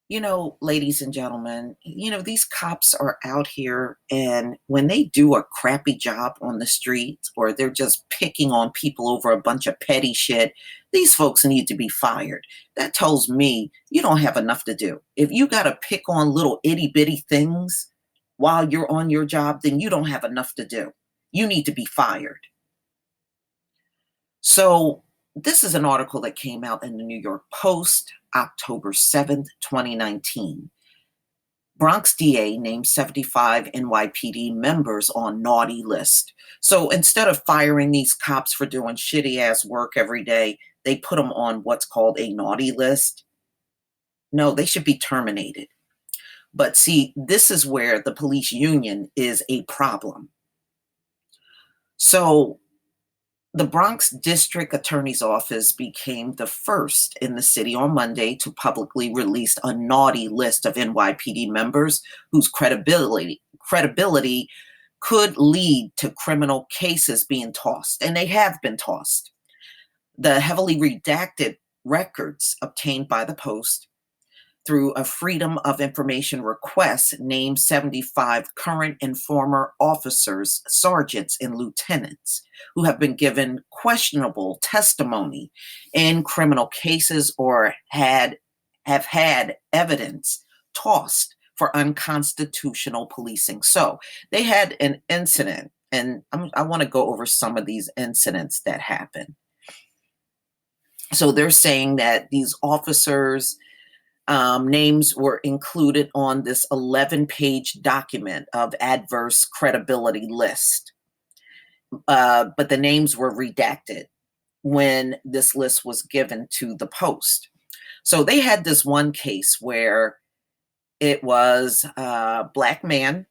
Ladies and gentlemen, these cops are out here, and when they do a crappy job on the streets or they're just picking on people over a bunch of petty shit, these folks need to be fired. That tells me you don't have enough to do. If you got to pick on little itty bitty things while you're on your job, then you don't have enough to do. You need to be fired. So, this is an article that came out in the New York Post, October 7th, 2019. Bronx DA named 75 NYPD members on naughty list. So instead of firing these cops for doing shitty ass work every day, they put them on what's called a naughty list. No, they should be terminated. But see, this is where the police union is a problem. So the Bronx District Attorney's Office became the first in the city on Monday to publicly release a naughty list of NYPD members whose credibility could lead to criminal cases being tossed, and they have been tossed. The heavily redacted records obtained by the Post through a Freedom of Information request named 75 current and former officers, sergeants, and lieutenants who have been given questionable testimony in criminal cases or have had evidence tossed for unconstitutional policing. So they had an incident, and I want to go over some of these incidents that happened. So they're saying that these officers' names were included on this 11-page document of adverse credibility list, but the names were redacted when this list was given to the Post. So they had this one case where it was a Black man,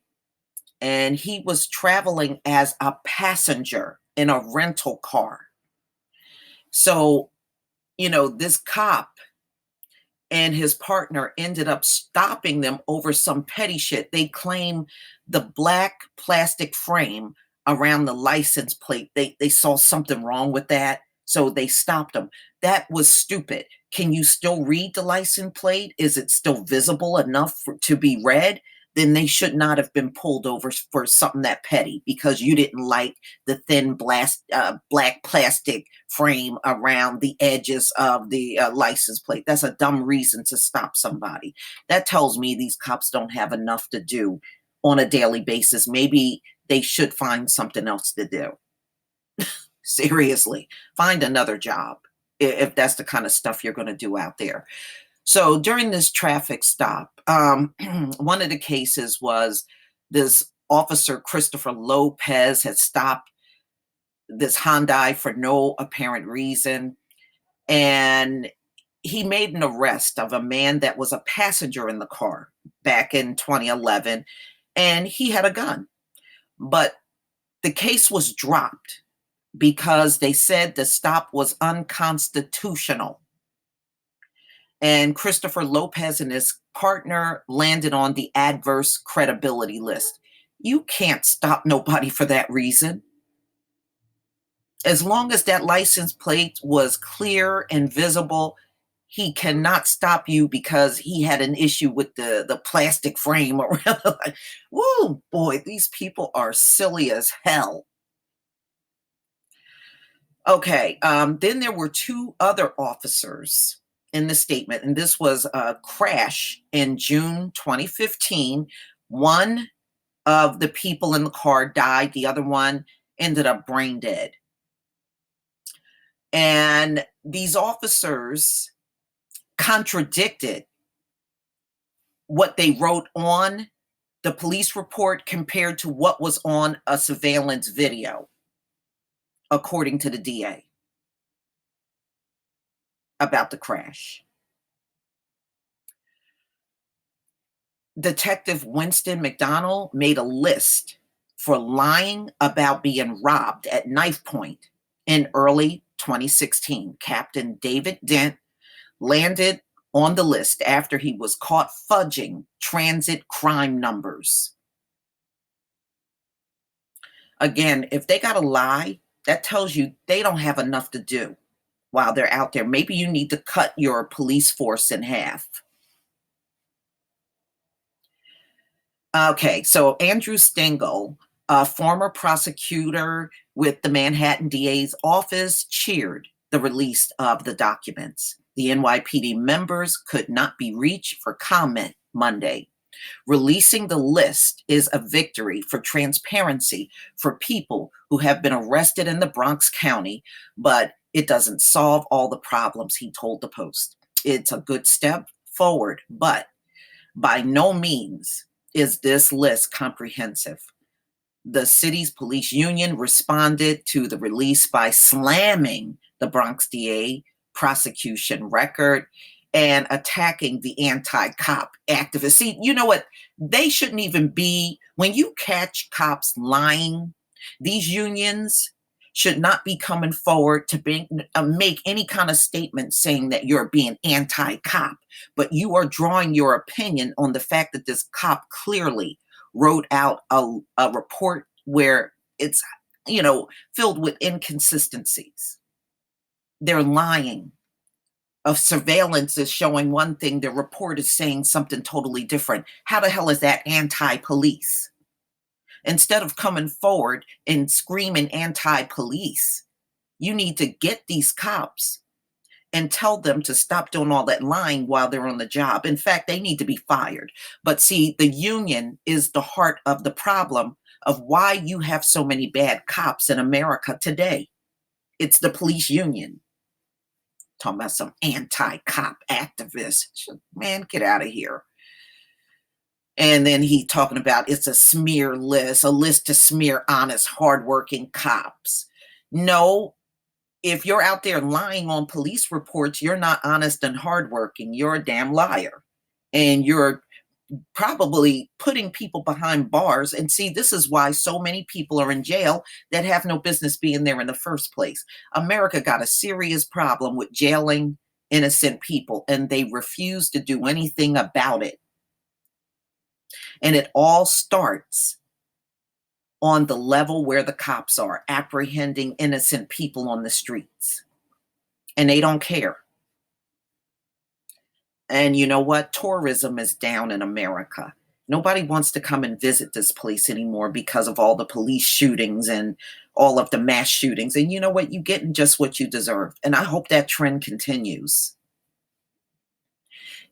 and he was traveling as a passenger in a rental car. So, this cop and his partner ended up stopping them over some petty shit. They claim the black plastic frame around the license plate, they saw something wrong with that, so they stopped them. That was stupid. Can you still read the license plate? Is it still visible enough to be read? Then they should not have been pulled over for something that petty because you didn't like the thin black plastic frame around the edges of the license plate. That's a dumb reason to stop somebody. That tells me these cops don't have enough to do on a daily basis. Maybe they should find something else to do. Seriously, find another job if that's the kind of stuff you're going to do out there. So during this traffic stop, one of the cases was this officer, Christopher Lopez, had stopped this Hyundai for no apparent reason. And he made an arrest of a man that was a passenger in the car back in 2011, and he had a gun. But the case was dropped because they said the stop was unconstitutional. And Christopher Lopez and his partner landed on the adverse credibility list. You can't stop nobody for that reason. As long as that license plate was clear and visible, he cannot stop you because he had an issue with the plastic frame around. Like, whoa, boy, these people are silly as hell. Okay, then there were two other officers in the statement, and this was a crash in June 2015. One of the people in the car died, the other one ended up brain dead. And these officers contradicted what they wrote on the police report compared to what was on a surveillance video, according to the DA, about the crash. Detective Winston McDonald made a list for lying about being robbed at knife point in early 2016. Captain David Dent landed on the list after he was caught fudging transit crime numbers. Again, if they got to lie, that tells you they don't have enough to do while they're out there. Maybe you need to cut your police force in half. Okay, so Andrew Stengel, a former prosecutor with the Manhattan DA's office, cheered the release of the documents. The NYPD members could not be reached for comment Monday. Releasing the list is a victory for transparency for people who have been arrested in the Bronx County, but it doesn't solve all the problems, he told the Post. It's a good step forward, but by no means is this list comprehensive. The city's police union responded to the release by slamming the Bronx DA prosecution record and attacking the anti-cop activists. See, you know what? They shouldn't even be, when you catch cops lying, these unions should not be coming forward to make any kind of statement saying that you're being anti-cop, but you are drawing your opinion on the fact that this cop clearly wrote out a report where it's, filled with inconsistencies. They're lying. Of surveillance is showing one thing, the report is saying something totally different. How the hell is that anti-police? Instead of coming forward and screaming anti-police, you need to get these cops and tell them to stop doing all that lying while they're on the job. In fact, they need to be fired. But see, the union is the heart of the problem of why you have so many bad cops in America today. It's the police union. Talking about some anti-cop activists. Man, get out of here. And then he talking about it's a smear list, a list to smear honest, hardworking cops. No, if you're out there lying on police reports, you're not honest and hardworking. You're a damn liar. And you're probably putting people behind bars. And see, this is why so many people are in jail that have no business being there in the first place. America got a serious problem with jailing innocent people, and they refuse to do anything about it. And it all starts on the level where the cops are apprehending innocent people on the streets. And they don't care. And you know what? Tourism is down in America. Nobody wants to come and visit this place anymore because of all the police shootings and all of the mass shootings. And you know what? You're getting just what you deserve. And I hope that trend continues.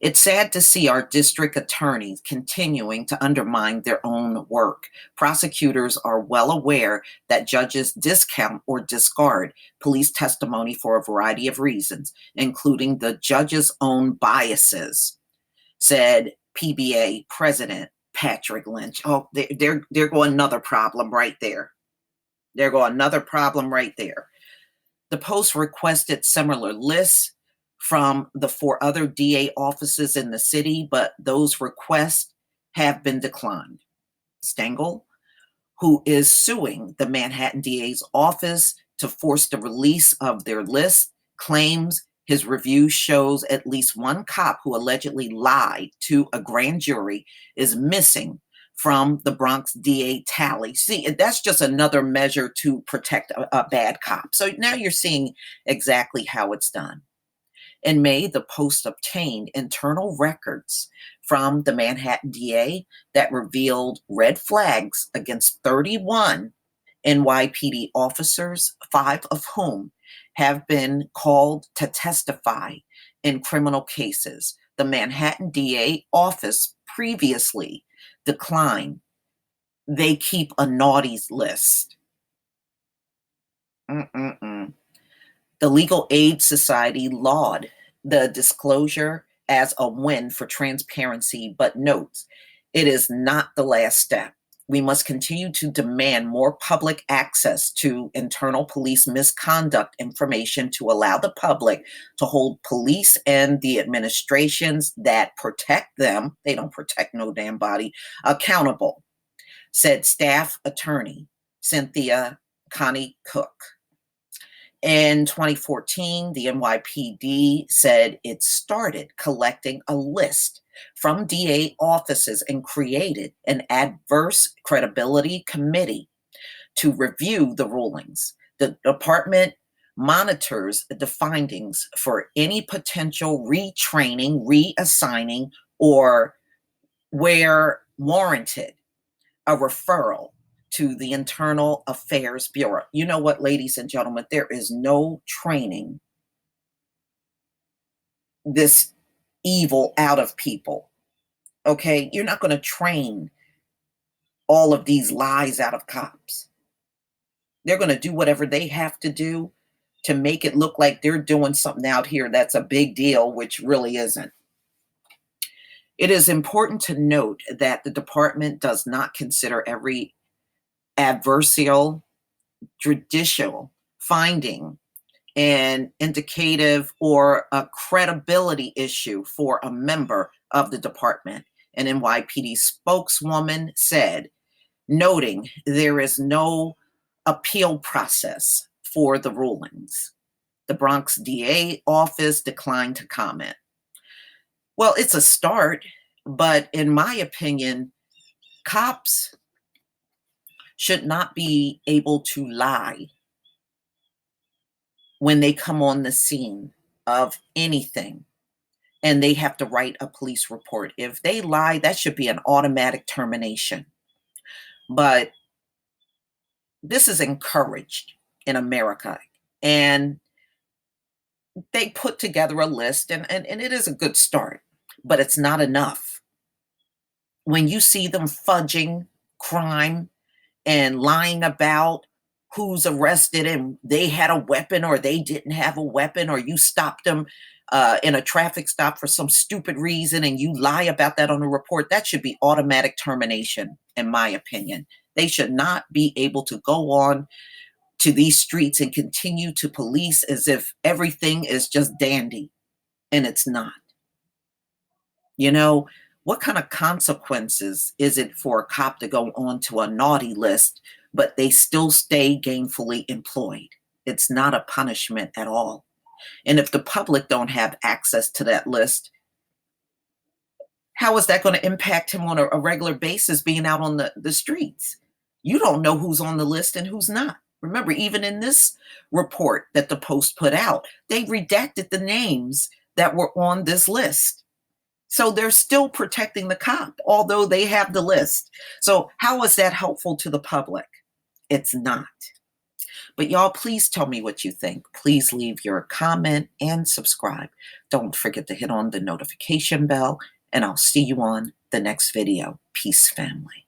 It's sad to see our district attorneys continuing to undermine their own work. Prosecutors are well aware that judges discount or discard police testimony for a variety of reasons, including the judge's own biases, said PBA President Patrick Lynch. Oh, there go another problem right there. There go another problem right there. The Post requested similar lists from the 4 other DA offices in the city, but those requests have been declined. Stengel, who is suing the Manhattan DA's office to force the release of their list, claims his review shows at least one cop who allegedly lied to a grand jury is missing from the Bronx DA tally. See, that's just another measure to protect a bad cop. So now you're seeing exactly how it's done. In May, the Post obtained internal records from the Manhattan DA that revealed red flags against 31 NYPD officers, 5 of whom have been called to testify in criminal cases. The Manhattan DA office previously declined. They keep a naughties list. The Legal Aid Society lauded the disclosure as a win for transparency, but notes it is not the last step. We must continue to demand more public access to internal police misconduct information to allow the public to hold police and the administrations that protect them, they don't protect no damn body, accountable, said staff attorney Cynthia Connie Cook. In 2014, the NYPD said it started collecting a list from DA offices and created an adverse credibility committee to review the rulings. The department monitors the findings for any potential retraining, reassigning, or where warranted a referral to the Internal Affairs Bureau. You know what, ladies and gentlemen, there is no training this evil out of people. Okay? You're not going to train all of these lies out of cops. They're going to do whatever they have to do to make it look like they're doing something out here that's a big deal, which really isn't. It is important to note that the department does not consider every adversarial, judicial finding an indicative or a credibility issue for a member of the department. An NYPD spokeswoman said, noting there is no appeal process for the rulings. The Bronx DA office declined to comment. Well, it's a start, but in my opinion, cops should not be able to lie when they come on the scene of anything and they have to write a police report. If they lie, that should be an automatic termination. But this is encouraged in America. And they put together a list, and it is a good start, but it's not enough. When you see them fudging crime and lying about who's arrested and they had a weapon or they didn't have a weapon, or you stopped them in a traffic stop for some stupid reason and you lie about that on a report, that should be automatic termination, in my opinion. They should not be able to go on to these streets and continue to police as if everything is just dandy, and it's not. You know, what kind of consequences is it for a cop to go onto a naughty list, but they still stay gainfully employed? It's not a punishment at all. And if the public don't have access to that list, how is that going to impact him on a regular basis being out on the streets? You don't know who's on the list and who's not. Remember, even in this report that the Post put out, they redacted the names that were on this list. So they're still protecting the cop, although they have the list. So how is that helpful to the public? It's not. But y'all, please tell me what you think. Please leave your comment and subscribe. Don't forget to hit on the notification bell, and I'll see you on the next video. Peace, family.